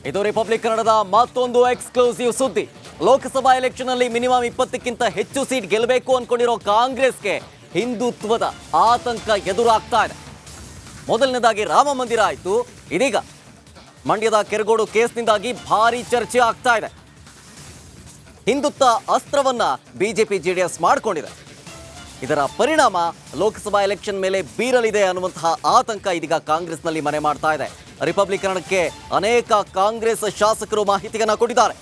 ಇದು ರಿಪಬ್ಲಿಕ್ ಕನ್ನಡದ ಮತ್ತೊಂದು ಎಕ್ಸ್ಕ್ಲೂಸಿವ್ ಸುದ್ದಿ. ಲೋಕಸಭಾ ಎಲೆಕ್ಷನ್ ಅಲ್ಲಿ ಮಿನಿಮಮ್ 20ಕ್ಕಿಂತ ಹೆಚ್ಚು ಸೀಟ್ ಗೆಲ್ಲಬೇಕು ಅನ್ಕೊಂಡಿರೋ ಕಾಂಗ್ರೆಸ್ಗೆ ಹಿಂದುತ್ವದ ಆತಂಕ ಎದುರಾಗ್ತಾ ಇದೆ. ಮೊದಲನೇದಾಗಿ ರಾಮ ಮಂದಿರ ಆಯ್ತು, ಇದೀಗ ಮಂಡ್ಯದ ಕೆರಗೋಡು ಕೇಸ್ನಿಂದಾಗಿ ಭಾರಿ ಚರ್ಚೆ ಆಗ್ತಾ ಇದೆ. ಹಿಂದುತ್ವ ಅಸ್ತ್ರವನ್ನ ಬಿಜೆಪಿ ಜೆಡಿಎಸ್ ಮಾಡಿಕೊಂಡಿದೆ. ಇದರ ಪರಿಣಾಮ ಲೋಕಸಭಾ ಎಲೆಕ್ಷನ್ ಮೇಲೆ ಬೀರಲಿದೆ ಅನ್ನುವಂತಹ ಆತಂಕ ಇದೀಗ ಕಾಂಗ್ರೆಸ್ನಲ್ಲಿ ಮನೆ ಮಾಡ್ತಾ ಇದೆ. ರಿಪಬ್ಲಿಕ್ ಕನ್ನಡಕ್ಕೆ ಅನೇಕ ಕಾಂಗ್ರೆಸ್ ಶಾಸಕರು ಮಾಹಿತಿಯನ್ನ ಕೊಟ್ಟಿದ್ದಾರೆ.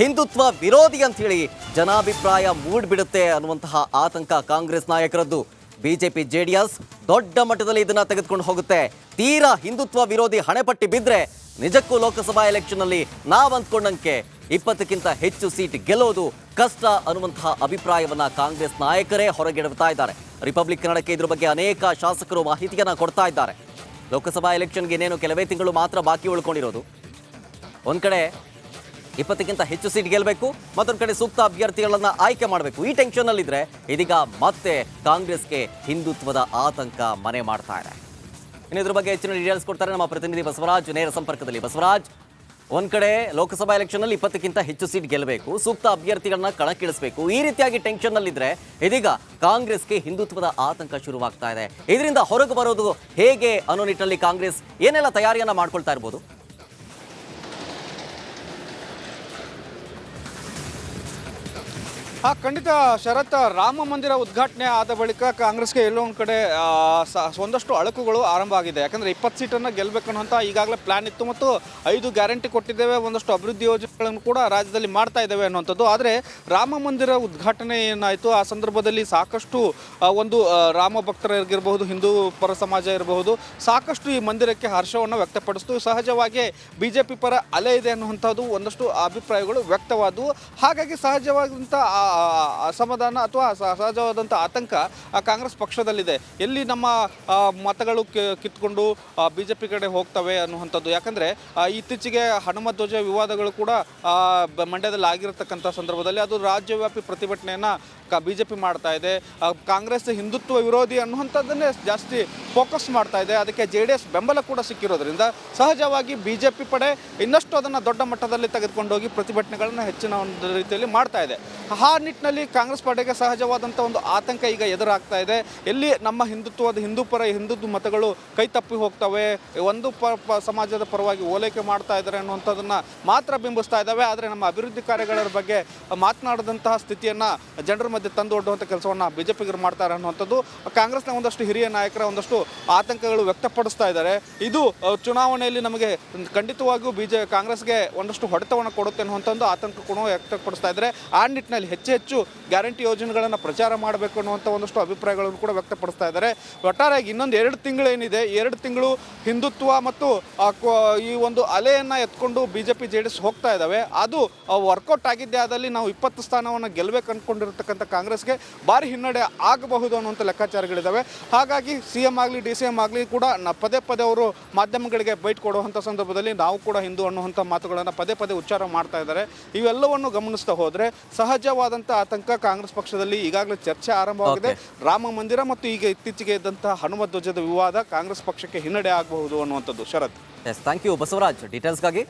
ಹಿಂದುತ್ವ ವಿರೋಧಿ ಅಂತ ಹೇಳಿ ಜನಾಭಿಪ್ರಾಯ ಮೂಡ್ಬಿಡುತ್ತೆ ಅನ್ನುವಂತಹ ಆತಂಕ ಕಾಂಗ್ರೆಸ್ ನಾಯಕರದ್ದು. ಬಿಜೆಪಿ ಜೆಡಿಎಸ್ ದೊಡ್ಡ ಮಟ್ಟದಲ್ಲಿ ಇದನ್ನ ತೆಗೆದುಕೊಂಡು ಹೋಗುತ್ತೆ. ತೀರಾ ಹಿಂದುತ್ವ ವಿರೋಧಿ ಹಣೆಪಟ್ಟಿ ಬಿದ್ರೆ ನಿಜಕ್ಕೂ ಲೋಕಸಭಾ ಎಲೆಕ್ಷನ್ ಅಲ್ಲಿ ನಾವು ಅಂದ್ಕೊಂಡಂಗೆ 20ಕ್ಕಿಂತ ಹೆಚ್ಚು ಸೀಟ್ ಗೆಲ್ಲೋದು ಕಷ್ಟ ಅನ್ನುವಂತಹ ಅಭಿಪ್ರಾಯವನ್ನ ಕಾಂಗ್ರೆಸ್ ನಾಯಕರೇ ಹೊರಗೆಡವ್ತಾ ಇದ್ದಾರೆ. ರಿಪಬ್ಲಿಕ್ ಕನ್ನಡಕ್ಕೆ ಇದ್ರ ಬಗ್ಗೆ ಅನೇಕ ಶಾಸಕರು ಮಾಹಿತಿಯನ್ನ ಕೊಡ್ತಾ ಇದ್ದಾರೆ. ಲೋಕಸಭಾ ಎಲೆಕ್ಷನ್ಗೆ ಇನ್ನೇನು ಕೆಲವೇ ತಿಂಗಳು ಮಾತ್ರ ಬಾಕಿ ಉಳ್ಕೊಂಡಿರೋದು. ಒಂದ್ ಕಡೆ 20ಕ್ಕಿಂತ ಹೆಚ್ಚು ಸೀಟ್ ಗೆಲ್ಲಬೇಕು, ಮತ್ತೊಂದು ಕಡೆ ಸೂಕ್ತ ಅಭ್ಯರ್ಥಿಗಳನ್ನ ಆಯ್ಕೆ ಮಾಡಬೇಕು. ಈ ಟೆನ್ಷನ್ ಅಲ್ಲಿದ್ರೆ ಇದೀಗ ಮತ್ತೆ ಕಾಂಗ್ರೆಸ್ಗೆ ಹಿಂದುತ್ವದ ಆತಂಕ ಮನೆ ಮಾಡ್ತಾ ಇದೆ. ಇನ್ನು ಇದ್ರ ಬಗ್ಗೆ ಹೆಚ್ಚಿನ ಡೀಟೇಲ್ಸ್ ಕೊಡ್ತಾರೆ ನಮ್ಮ ಪ್ರತಿನಿಧಿ ಬಸವರಾಜ್ ನೇರ ಸಂಪರ್ಕದಲ್ಲಿ. ಬಸವರಾಜ್, ಒಂದ್ ಕಡೆ ಲೋಕಸಭಾ ಎಲೆಕ್ಷನ್ ಅಲ್ಲಿ 20ಕ್ಕಿಂತ ಹೆಚ್ಚು ಸೀಟ್ ಗೆಲ್ಲಬೇಕು, ಸೂಕ್ತ ಅಭ್ಯರ್ಥಿಗಳನ್ನ ಕಣಕ್ಕಿಳಿಸಬೇಕು. ಈ ರೀತಿಯಾಗಿ ಟೆನ್ಷನ್ ಅಲ್ಲಿದ್ರೆ ಇದೀಗ ಕಾಂಗ್ರೆಸ್ಗೆ ಹಿಂದುತ್ವದ ಆತಂಕ ಶುರುವಾಗ್ತಾ ಇದೆ. ಇದರಿಂದ ಹೊರಗೆ ಬರೋದು ಹೇಗೆ ಅನ್ನೋ ನಿಟ್ಟಿನಲ್ಲಿ ಕಾಂಗ್ರೆಸ್ ಏನೆಲ್ಲ ತಯಾರಿಯನ್ನ ಮಾಡ್ಕೊಳ್ತಾ ಇರ್ಬೋದು? ಖಂಡಿತ ಶರತ್, ರಾಮ ಮಂದಿರ ಉದ್ಘಾಟನೆ ಆದ ಬಳಿಕ ಕಾಂಗ್ರೆಸ್ಗೆ ಎಲ್ಲೋ ಒಂದು ಕಡೆ ಒಂದಷ್ಟು ಅಳಕುಗಳು ಆರಂಭ ಆಗಿದೆ. ಯಾಕಂದರೆ 20 ಸೀಟನ್ನು ಗೆಲ್ಲಬೇಕನ್ನುವಂಥ ಈಗಾಗಲೇ ಪ್ಲಾನ್ ಇತ್ತು ಮತ್ತು 5 ಗ್ಯಾರಂಟಿ ಕೊಟ್ಟಿದ್ದೇವೆ, ಒಂದಷ್ಟು ಅಭಿವೃದ್ಧಿ ಯೋಜನೆಗಳನ್ನು ಕೂಡ ರಾಜ್ಯದಲ್ಲಿ ಮಾಡ್ತಾ ಇದ್ದೇವೆ ಅನ್ನುವಂಥದ್ದು. ಆದರೆ ರಾಮ ಮಂದಿರ ಉದ್ಘಾಟನೆ ಏನಾಯಿತು, ಆ ಸಂದರ್ಭದಲ್ಲಿ ಸಾಕಷ್ಟು ಒಂದು ರಾಮ ಭಕ್ತರಿಗಿರಬಹುದು, ಹಿಂದೂ ಪರ ಸಮಾಜ ಇರಬಹುದು, ಸಾಕಷ್ಟು ಈ ಮಂದಿರಕ್ಕೆ ಹರ್ಷವನ್ನು ವ್ಯಕ್ತಪಡಿಸ್ತು. ಸಹಜವಾಗಿ BJP ಪರ ಅಲೆ ಇದೆ ಅನ್ನುವಂಥದ್ದು ಒಂದಷ್ಟು ಅಭಿಪ್ರಾಯಗಳು ವ್ಯಕ್ತವಾದವು. ಹಾಗಾಗಿ ಸಹಜವಾದಂಥ ಅಸಮಾಧಾನ ಅಥವಾ ಸಹಜವಾದಂಥ ಆತಂಕ ಕಾಂಗ್ರೆಸ್ ಪಕ್ಷದಲ್ಲಿದೆ. ಎಲ್ಲಿ ನಮ್ಮ ಮತಗಳು ಕಿತ್ಕೊಂಡು BJP ಕಡೆ ಹೋಗ್ತವೆ ಅನ್ನುವಂಥದ್ದು. ಯಾಕಂದರೆ ಇತ್ತೀಚೆಗೆ ಹನುಮ ಧ್ವಜ ವಿವಾದಗಳು ಕೂಡ ಮಂಡ್ಯದಲ್ಲಿ ಆಗಿರತಕ್ಕಂಥ ಸಂದರ್ಭದಲ್ಲಿ ಅದು ರಾಜ್ಯವ್ಯಾಪಿ ಪ್ರತಿಭಟನೆಯನ್ನು BJP ಮಾಡ್ತಾ ಇದೆ. ಕಾಂಗ್ರೆಸ್ ಹಿಂದುತ್ವ ವಿರೋಧಿ ಅನ್ನುವಂಥದ್ದನ್ನೇ ಜಾಸ್ತಿ ಫೋಕಸ್ ಮಾಡ್ತಾ ಇದೆ. ಅದಕ್ಕೆ JDS ಬೆಂಬಲ ಕೂಡ ಸಿಕ್ಕಿರೋದ್ರಿಂದ ಸಹಜವಾಗಿ BJP ಪಡೆ ಇನ್ನಷ್ಟು ಅದನ್ನು ದೊಡ್ಡ ಮಟ್ಟದಲ್ಲಿ ತೆಗೆದುಕೊಂಡೋಗಿ ಪ್ರತಿಭಟನೆಗಳನ್ನು ಹೆಚ್ಚಿನ ಒಂದು ರೀತಿಯಲ್ಲಿ ಮಾಡ್ತಾ ಇದೆ. ಆ ನಿಟ್ಟಿನಲ್ಲಿ ಕಾಂಗ್ರೆಸ್ ಪಡೆಗೆ ಸಹಜವಾದಂಥ ಒಂದು ಆತಂಕ ಈಗ ಎದುರಾಗ್ತಾ ಇದೆ. ಎಲ್ಲಿ ನಮ್ಮ ಹಿಂದೂ ಮತಗಳು ಕೈ ತಪ್ಪಿ ಹೋಗ್ತವೆ, ಒಂದು ಸಮಾಜದ ಪರವಾಗಿ ಓಲೈಕೆ ಮಾಡ್ತಾ ಇದ್ದಾರೆ ಅನ್ನುವಂಥದ್ದನ್ನು ಮಾತ್ರ ಬಿಂಬಿಸ್ತಾ ಇದ್ದಾವೆ. ಆದರೆ ನಮ್ಮ ಅಭಿವೃದ್ಧಿ ಕಾರ್ಯಗಳ ಬಗ್ಗೆ ಮಾತನಾಡಿದಂತಹ ಸ್ಥಿತಿಯನ್ನು ಜನರ ಮಧ್ಯೆ ತಂದು ಒಡ್ಡುವಂಥ ಕೆಲಸವನ್ನು BJPಗರು ಮಾಡ್ತಾರೆ ಅನ್ನುವಂಥದ್ದು ಕಾಂಗ್ರೆಸ್ನ ಒಂದಷ್ಟು ಹಿರಿಯ ನಾಯಕರ ಒಂದಷ್ಟು ಆತಂಕಗಳು ವ್ಯಕ್ತಪಡಿಸ್ತಾ ಇದ್ದಾರೆ. ಇದು ಚುನಾವಣೆಯಲ್ಲಿ ನಮಗೆ ಖಂಡಿತವಾಗಿಯೂ ಕಾಂಗ್ರೆಸ್ಗೆ ಒಂದಷ್ಟು ಹೊಡೆತವನ್ನು ಕೊಡುತ್ತೆ ಅನ್ನುವಂಥ ಒಂದು ಆತಂಕ ಕೂಡ ವ್ಯಕ್ತಪಡಿಸ್ತಾ ಇದ್ದಾರೆ. ಆ ನಿಟ್ಟಿನಲ್ಲಿ ಹೆಚ್ಚು ಗ್ಯಾರಂಟಿ ಯೋಜನೆಗಳನ್ನು ಪ್ರಚಾರ ಮಾಡಬೇಕು ಅನ್ನುವಂಥ ಒಂದಷ್ಟು ಅಭಿಪ್ರಾಯಗಳನ್ನು ಕೂಡ ವ್ಯಕ್ತಪಡಿಸ್ತಾ ಇದ್ದಾರೆ. ಒಟ್ಟಾರೆಯಾಗಿ ಇನ್ನೊಂದು 2 ತಿಂಗಳು ಏನಿದೆ, 2 ತಿಂಗಳು ಹಿಂದುತ್ವ ಮತ್ತು ಈ ಒಂದು ಅಲೆಯನ್ನು ಎತ್ಕೊಂಡು BJP JDS ಹೋಗ್ತಾ ಇದ್ದಾವೆ. ಅದು ವರ್ಕೌಟ್ ಆಗಿದ್ದೇ ಆದಲ್ಲಿ ನಾವು 20 ಸ್ಥಾನವನ್ನು ಗೆಲ್ಲಬೇಕು ಅಂದ್ಕೊಂಡಿರ್ತಕ್ಕಂಥ ಕಾಂಗ್ರೆಸ್ಗೆ ಭಾರಿ ಹಿನ್ನಡೆ ಆಗಬಹುದು ಅನ್ನುವಂಥ ಲೆಕ್ಕಾಚಾರಗಳಿದ್ದಾವೆ. ಹಾಗಾಗಿ CM ಆಗಲಿ DCM ಆಗಲಿ ಕೂಡ ಪದೇ ಅವರು ಮಾಧ್ಯಮಗಳಿಗೆ ಬೈಟ್ ಕೊಡುವಂಥ ಸಂದರ್ಭದಲ್ಲಿ ನಾವು ಕೂಡ ಹಿಂದೂ ಅನ್ನುವಂಥ ಮಾತುಗಳನ್ನು ಪದೇ ಉಚ್ಚಾರ ಮಾಡ್ತಾ ಇದ್ದಾರೆ. ಇವೆಲ್ಲವನ್ನು ಗಮನಿಸ್ತಾ ಹೋದರೆ ಸಹಜವಾದಂಥ ಆತಂಕ ಕಾಂಗ್ರೆಸ್ ಪಕ್ಷದಲ್ಲಿ ಈಗಾಗಲೇ ಚರ್ಚೆ ಆರಂಭವಾಗಿದೆ. ರಾಮ ಮಂದಿರ ಮತ್ತು ಈಗ ಇತ್ತೀಚೆಗೆ ಇದ್ದಂತಹ ಹನುಮ ಧ್ವಜದ ವಿವಾದ ಕಾಂಗ್ರೆಸ್ ಪಕ್ಷಕ್ಕೆ ಹಿನ್ನಡೆ ಆಗಬಹುದು ಅನ್ನುವಂಥದ್ದು. ಶರತ್, ಥ್ಯಾಂಕ್ ಯು ಬಸವರಾಜ್ ಡೀಟೇಲ್ಸ್ಗಾಗಿ.